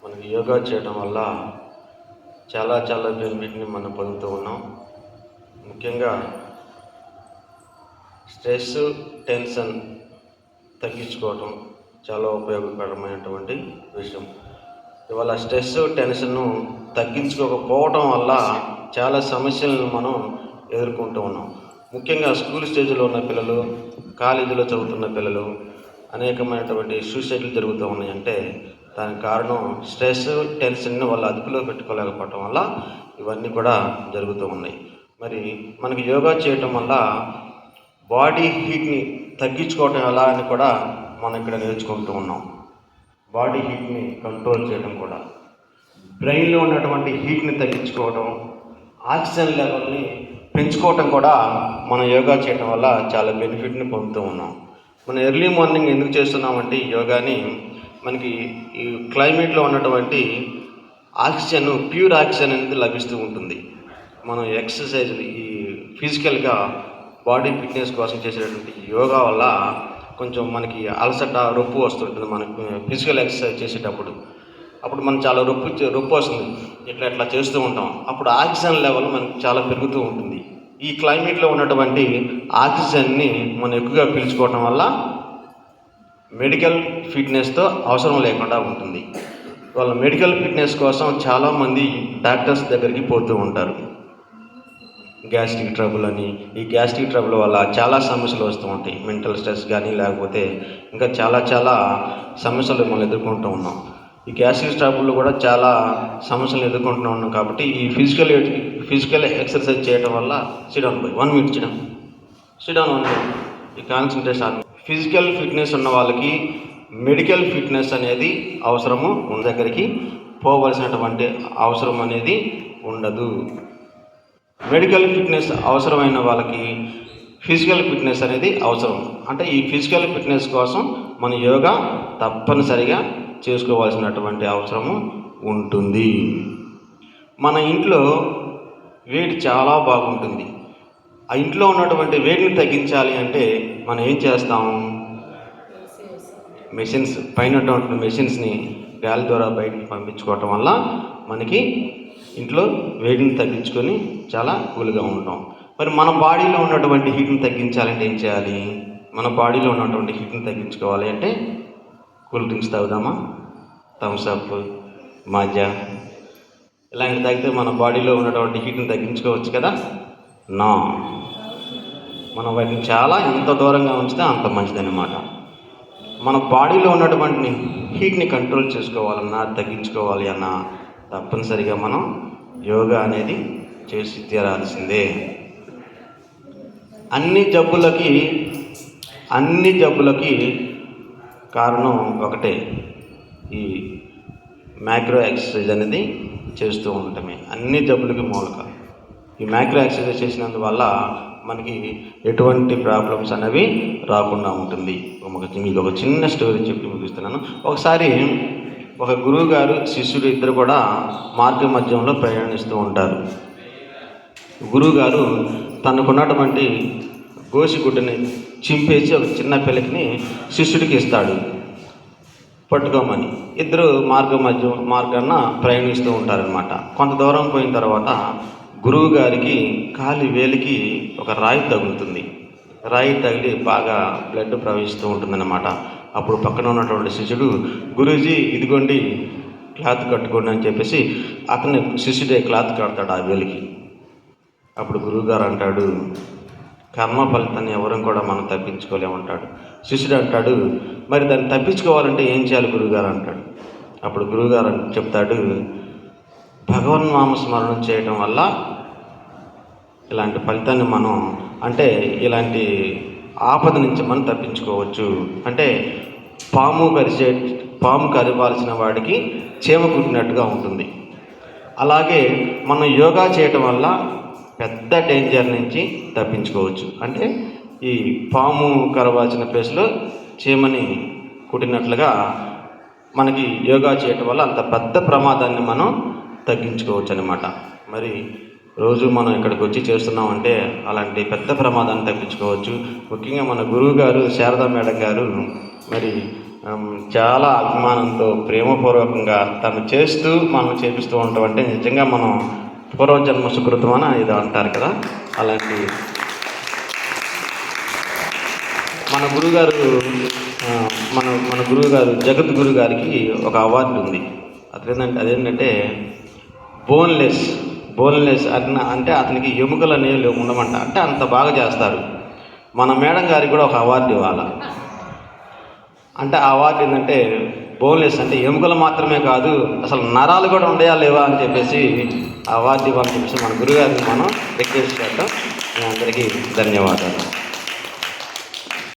మనకి యోగా చేయడం వల్ల చాలా చాలా బెనిఫిట్ని మనం పొందుతూ ఉన్నాం. ముఖ్యంగా స్ట్రెస్, టెన్షన్ తగ్గించుకోవటం చాలా ఉపయోగకరమైనటువంటి విషయం. ఇవాళ స్ట్రెస్, టెన్షన్ను తగ్గించుకోకపోవటం వల్ల చాలా సమస్యలను మనం ఎదుర్కొంటూ ఉన్నాం. ముఖ్యంగా స్కూల్ స్టేజ్లో ఉన్న పిల్లలు, కాలేజీలో చదువుతున్న పిల్లలు అనేకమైనటువంటి సూసైడ్లు జరుగుతూ ఉన్నాయంటే దానికి కారణం స్ట్రెస్, టెన్షన్ని వాళ్ళు అదుపులో పెట్టుకోలేకపోవటం వల్ల ఇవన్నీ కూడా జరుగుతూ ఉన్నాయి. మరి మనకి యోగా చేయటం వల్ల బాడీ హీట్ని తగ్గించుకోవటం ఎలా అని కూడా మనం ఇక్కడ నేర్చుకుంటూ ఉన్నాం. బాడీ హీట్ని కంట్రోల్ చేయడం కూడా, బ్రెయిన్లో ఉన్నటువంటి హీట్ని తగ్గించుకోవడం, ఆక్సిజన్ లెవెల్ని పెంచుకోవటం కూడా మనం యోగా చేయడం వల్ల చాలా బెనిఫిట్ని పొందుతూ ఉన్నాం. మనం ఎర్లీ మార్నింగ్ ఎందుకు చేస్తున్నామంటే ఈ యోగాని మనకి ఈ క్లైమేట్లో ఉన్నటువంటి ఆక్సిజన్, ప్యూర్ ఆక్సిజన్ అనేది లభిస్తూ ఉంటుంది. మనం ఎక్సర్సైజ్, ఈ ఫిజికల్గా బాడీ ఫిట్నెస్ కోసం చేసేటటువంటి యోగా వల్ల కొంచెం మనకి అలసట, రొప్పు వస్తుంటుంది. మనకి ఫిజికల్ ఎక్సర్సైజ్ చేసేటప్పుడు మనం చాలా రొప్పు వస్తుంది. ఇట్లా చేస్తూ ఉంటాం. అప్పుడు ఆక్సిజన్ లెవెల్ మనకి చాలా పెరుగుతూ ఉంటుంది. ఈ క్లైమేట్లో ఉన్నటువంటి ఆక్సిజన్ని మనం ఎక్కువగా పీల్చుకోవడం వల్ల మెడికల్ ఫిట్నెస్తో అవసరం లేకుండా ఉంటుంది. వాళ్ళ మెడికల్ ఫిట్నెస్ కోసం చాలామంది డాక్టర్స్ దగ్గరికి పోతూ ఉంటారు. గ్యాస్ట్రిక్ ట్రబుల్ అని, ఈ గ్యాస్ట్రిక్ ట్రబుల్ వల్ల చాలా సమస్యలు వస్తూ ఉంటాయి. మెంటల్ స్ట్రెస్ కానీ, లేకపోతే ఇంకా చాలా సమస్యలు మనం ఎదుర్కొంటూ ఉన్నాం. ఈ గ్యాస్ట్రిక్ ట్రబుల్ కూడా చాలా సమస్యలు ఎదుర్కొంటూ ఉన్నాం. కాబట్టి ఈ ఫిజికల్ ఎక్సర్సైజ్ చేయడం వల్ల సిడౌన్ 1 minute సిడౌన్ 1 minute ఈ కాన్సన్ట్రేషన్. ఫిజికల్ ఫిట్నెస్ ఉన్న వాళ్ళకి మెడికల్ ఫిట్నెస్ అనేది అవసరము దగ్గరికి పోవలసినటువంటి అవసరం అనేది ఉండదు. మెడికల్ ఫిట్నెస్ అవసరమైన వాళ్ళకి ఫిజికల్ ఫిట్నెస్ అనేది అవసరం. అంటే ఈ ఫిజికల్ ఫిట్నెస్ కోసం మన యోగా తప్పనిసరిగా చేసుకోవాల్సినటువంటి అవసరము ఉంటుంది. మన ఇంట్లో వేడి చాలా బాగుంటుంది. ఆ ఇంట్లో ఉన్నటువంటి వేడిని తగ్గించాలి అంటే మనం ఏం చేస్తాం? మెషిన్స్, పైన ఉన్నటువంటి మెషిన్స్ని గాలి ద్వారా బయటికి పంపించుకోవటం వల్ల మనకి ఇంట్లో వేడిని తగ్గించుకొని చాలా కూల్గా ఉంటాం. మరి మన బాడీలో ఉన్నటువంటి హీట్ని తగ్గించాలంటే ఏం చేయాలి? మన బాడీలో ఉన్నటువంటి హీట్ని తగ్గించుకోవాలి అంటే కూల్ డ్రింక్స్ తాగుదామా? థమ్స్అప్, మాజా ఇలాంటి తాగితే మన బాడీలో ఉన్నటువంటి హీట్ని తగ్గించుకోవచ్చు కదా? నా మనం వాటిని చాలా ఎంత దూరంగా ఉంచితే అంత మంచిదన్నమాట. మన బాడీలో ఉన్నటువంటి హీట్ని కంట్రోల్ చేసుకోవాలన్నా, తగ్గించుకోవాలి అన్నా తప్పనిసరిగా మనం యోగా అనేది చేసి తీరాల్సిందే. అన్ని జబ్బులకి కారణం ఒకటే, ఈ మైక్రో ఎక్సర్సైజ్ అనేది చేస్తూ ఉండటమే అన్ని జబ్బులకి మూలక. ఈ మైక్రో ఎక్సర్సైజ్ చేసినందువల్ల మనకి ఎటువంటి ప్రాబ్లమ్స్ అనేవి రాకుండా ఉంటుంది. మీకు ఒక చిన్న స్టోరీ చెప్పి ముగిస్తున్నాను. ఒకసారి ఒక గురువు గారు, శిష్యుడు ఇద్దరు కూడా మార్గ మధ్యంలో ప్రయాణిస్తూ ఉంటారు. గురువు గారు తనకున్నటువంటి గోసిగుడ్డని చింపేసి ఒక చిన్న పిల్లకిని శిష్యుడికి ఇస్తాడు, పట్టుకోమని. ఇద్దరు మార్గాన్న ప్రయాణిస్తూ ఉంటారనమాట. కొంత దూరం పోయిన తర్వాత గురువు గారికి కాలి వేలికి ఒక రాయి తగులుతుంది. రాయి తగిలి బాగా బ్లడ్ ప్రవహిస్తూ ఉంటుందన్నమాట. అప్పుడు పక్కన ఉన్నటువంటి శిష్యుడు, గురూజీ ఇదిగోండి క్లాత్ కట్టుకోండి అని చెప్పేసి అతని శిష్యుడే క్లాత్ కడతాడు ఆ వేలికి. అప్పుడు గురువుగారు అంటాడు, కర్మ ఫలితాన్ని ఎవరం కూడా మనం తప్పించుకోలేమంటాడు. శిష్యుడు అంటాడు, మరి దాన్ని తప్పించుకోవాలంటే ఏం చేయాలి గురువుగారు అంటాడు. అప్పుడు గురువుగారు చెప్తాడు, భగవన్నామస్మరణం చేయడం వల్ల ఇలాంటి ఫలితాన్ని మనం, అంటే ఇలాంటి ఆపద నుంచి మనం తప్పించుకోవచ్చు. అంటే పాము కరివాల్సిన వాడికి చీమ కుట్టినట్టుగా ఉంటుంది. అలాగే మనం యోగా చేయటం వల్ల పెద్ద డేంజర్ నుంచి తప్పించుకోవచ్చు. అంటే ఈ పాము కరవాల్సిన ప్లేస్లో చీమని కుట్టినట్లుగా మనకి యోగా చేయటం వల్ల అంత పెద్ద ప్రమాదాన్ని మనం తగ్గించుకోవచ్చు అన్నమాట. మరి రోజు మనం ఇక్కడికి వచ్చి చేస్తున్నామంటే అలాంటి పెద్ద ప్రమాదాన్ని తప్పించుకోవచ్చు. ముఖ్యంగా మన గురువు గారు శారదా మేడం గారు మరి చాలా అభిమానంతో ప్రేమపూర్వకంగా తను చేస్తూ మనం చేపిస్తూ ఉంటాం అంటే నిజంగా మనం పూర్వజన్మ సుకృతం అని ఇది అంటారు కదా. అలాంటి మన గురుగారు మన గురువుగారు జగద్గురు గారికి ఒక అవార్డు ఉంది. అదేంటంటే బోన్లెస్ అంటే అతనికి ఎముకలు అనేవి ఉండమంట, అంటే అంత బాగా చేస్తారు. మన మేడం గారికి కూడా ఒక అవార్డు ఇవ్వాలి. అంటే ఆ అవార్డు ఏంటంటే బోన్లెస్ అంటే ఎముకలు మాత్రమే కాదు, అసలు నరాలు కూడా ఉండయా లేవా అని చెప్పేసి ఆ అవార్డు ఇవ్వాలని చెప్పేసి మన గురుగారిని మనం రిక్వెస్ట్ చేద్దాం. మీ అందరికీ ధన్యవాదాలు.